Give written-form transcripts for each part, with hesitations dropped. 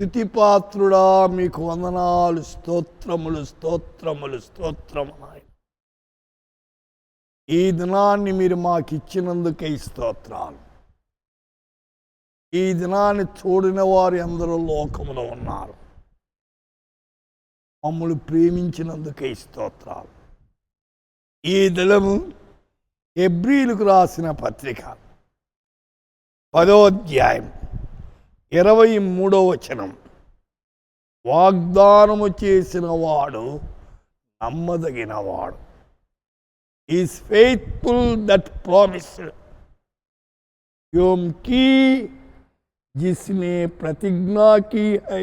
స్తుతిపాత్రుడా మీకు వందనాలు, స్తోత్రములు స్తోత్రములు స్తోత్రములు. ఈ దినాన్ని మీరు మాకు ఇచ్చినందుకే స్తోత్రాలు. ఈ దినాన్ని చూడిన వారు ఎందరో లోకములో ఉన్నారు. మమ్మల్ని ప్రేమించినందుకే స్తోత్రాలు. ఈ దినము హెబ్రీయులకు రాసిన పత్రిక 10వ అధ్యాయం 23వ వచనం. వాగ్దానము చేసిన వాడు నమ్మదగినవాడు. ఈజ్ ఫెయిత్ఫుల్ దట్ ప్రామిస్డ్, योम की जिसने प्रतिज्ञा की है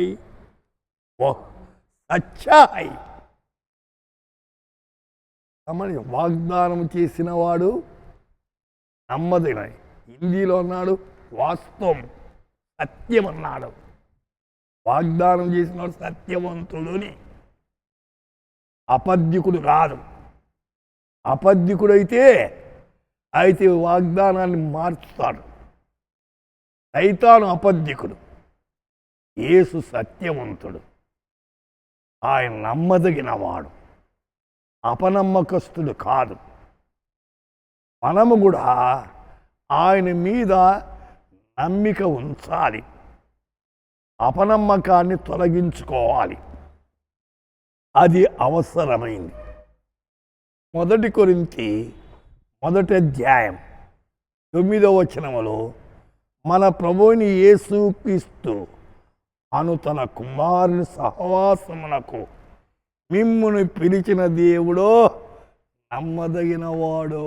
वह सच्चा है. వాగ్దానం చేసిన వాడు నమ్మదగిన. హిందీలో అన్నాడు వాస్తవం, సత్యం అన్నాడు. వాగ్దానం చేసినవాడు సత్యవంతుడుని, అబద్ధికుడు కాదు. అబద్ధికుడైతే వాగ్దానాన్ని మార్చుతాడు. సైతాను అబద్ధికుడు, యేసు సత్యవంతుడు. ఆయన నమ్మదగినవాడు, అపనమ్మకస్తుడు కాదు. మనము కూడా ఆయన మీద నమ్మిక ఉంచాలి, అపనమ్మకాన్ని తొలగించుకోవాలి. అది అవసరమైంది. 1 కొరింథీ 1వ అధ్యాయం 9వ వచనములో మన ప్రభువుని యేసుక్రీస్తు అను తన కుమారుని సహవాసమునకు మిమ్మును పిలిచిన దేవుడో నమ్మదగినవాడు.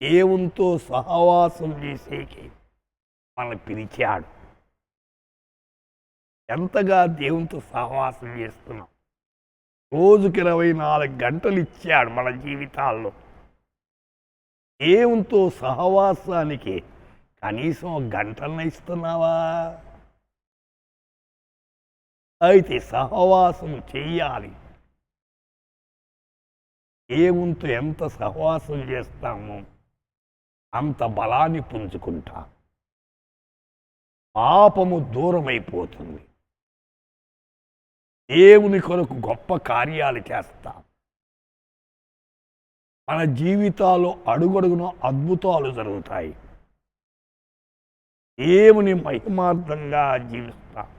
దేవునితో సహవాసం చేసేకి మనల్ని పిలిచాడు. ఎంతగా దేవునితో సహవాసం చేస్తున్నాం? రోజుకి 24 గంటలు ఇచ్చాడు మన జీవితాల్లో. దేవునితో సహవాసానికి కనీసం 1 గంటలను ఇస్తున్నావా? అయితే సహవాసం చెయ్యాలి. దేవునితో ఎంత సహవాసం చేస్తామో అంత బలాన్ని పుంజుకుంటా. పాపము దూరమైపోతుంది. దేవుని కొరకు గొప్ప కార్యాలు చేస్తాం. మన జీవితాల్లో అడుగడుగున అద్భుతాలు జరుగుతాయి. దేవుని మహిమార్థంగా జీవిస్తాం.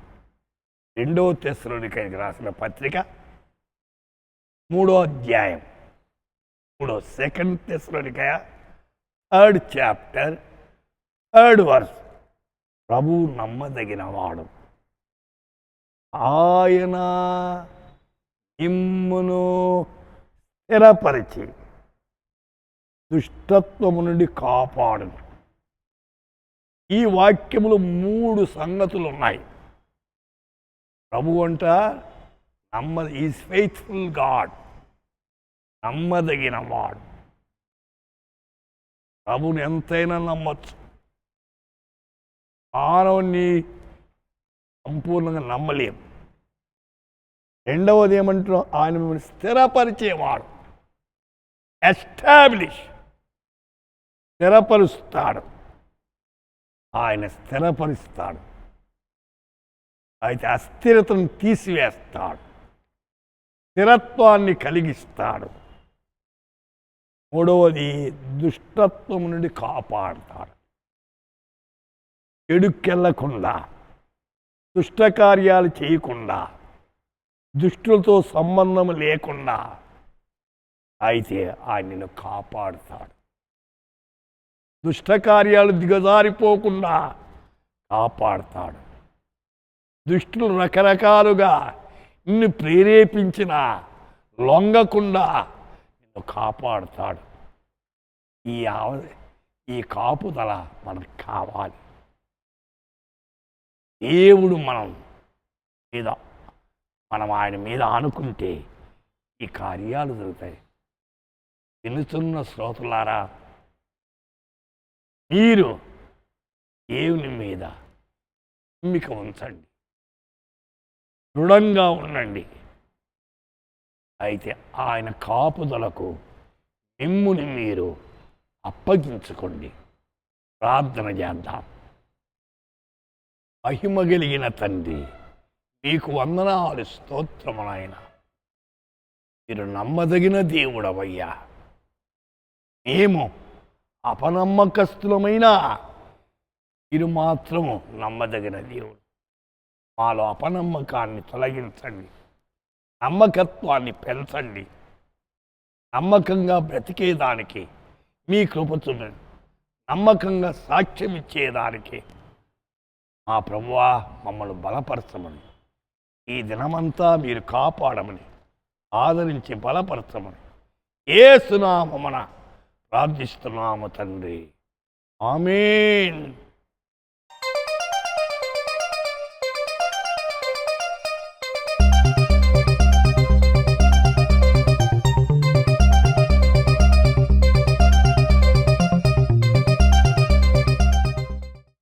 2వ తెస్సలోనికైకి రాసిన పత్రిక 3వ అధ్యాయం 2 తెస్సలోనికయ 3rd చాప్టర్ 3rd వర్స్. ప్రభువు నమ్మదగినవాడు. ఆయన మిమ్మును స్థిరపరిచి దుష్టత్వము నుండి కాపాడు. ఈ వాక్యములు 3 సంగతులు ఉన్నాయి. ప్రభు అంట ఈజ్ ఫెయిత్ఫుల్ గాడ్, నమ్మదగినవాడు. ప్రభుని ఎంతైనా నమ్మచ్చు. మానవుని సంపూర్ణంగా నమ్మలేము. 2వది ఏమంటున్నాం? ఆయన మిమ్మల్ని స్థిరపరిచేవాడు. ఎస్టాబ్లిష్, స్థిరపరుస్తాడు. ఆయన స్థిరపరుస్తాడు. అయితే అస్థిరతను తీసివేస్తాడు, స్థిరత్వాన్ని కలిగిస్తాడు. 3వది దుష్టత్వం నుండి కాపాడుతాడు. ఎడుకెళ్లకుండా, దుష్టకార్యాలు చేయకుండా, దుష్టులతో సంబంధం లేకుండా అయితే ఆయన నిన్ను కాపాడుతాడు. దుష్టకార్యాలు దిగజారిపోకుండా కాపాడుతాడు. దుష్టులు రకరకాలుగా నిన్ను ప్రేరేపించిన లొంగకుండా నిన్ను కాపాడుతాడు. ఈ కాపుదల మనకు కావాలి. దేవుడు మనం ఆయన మీద ఆనుకుంటే ఈ కార్యాలు జరుగుతాయి. వినుచున్న శ్రోతలారా, మీరు దేవుని మీద నమ్మిక ఉంచండి, దృఢంగా ఉండండి. అయితే ఆయన కాపుదలకు మిమ్ముని మీరు అప్పగించుకోండి. ప్రార్థన చేద్దాం. మహిమ కలిగిన తండ్రి, నీకు వందనాలు, స్తోత్రము నాయన. మీరు నమ్మదగిన దేవుడవయ్యా. మేము అపనమ్మకస్తులమైన మీరు మాత్రము నమ్మదగిన దేవుడు. మాలో అపనమ్మకాన్ని తొలగించండి, నమ్మకత్వాన్ని పెంచండి. నమ్మకంగా బ్రతికేదానికి మీ కృప చూడండి. నమ్మకంగా సాక్ష్యం ఇచ్చేదానికి మా ప్రభువా మమ్మల్ని బలపరచమని, ఈ దినమంతా మీరు కాపాడమని, ఆదరించి బలపరచమని యేసు నామమున ప్రార్థిస్తున్నాము తండ్రి. ఆమేన్.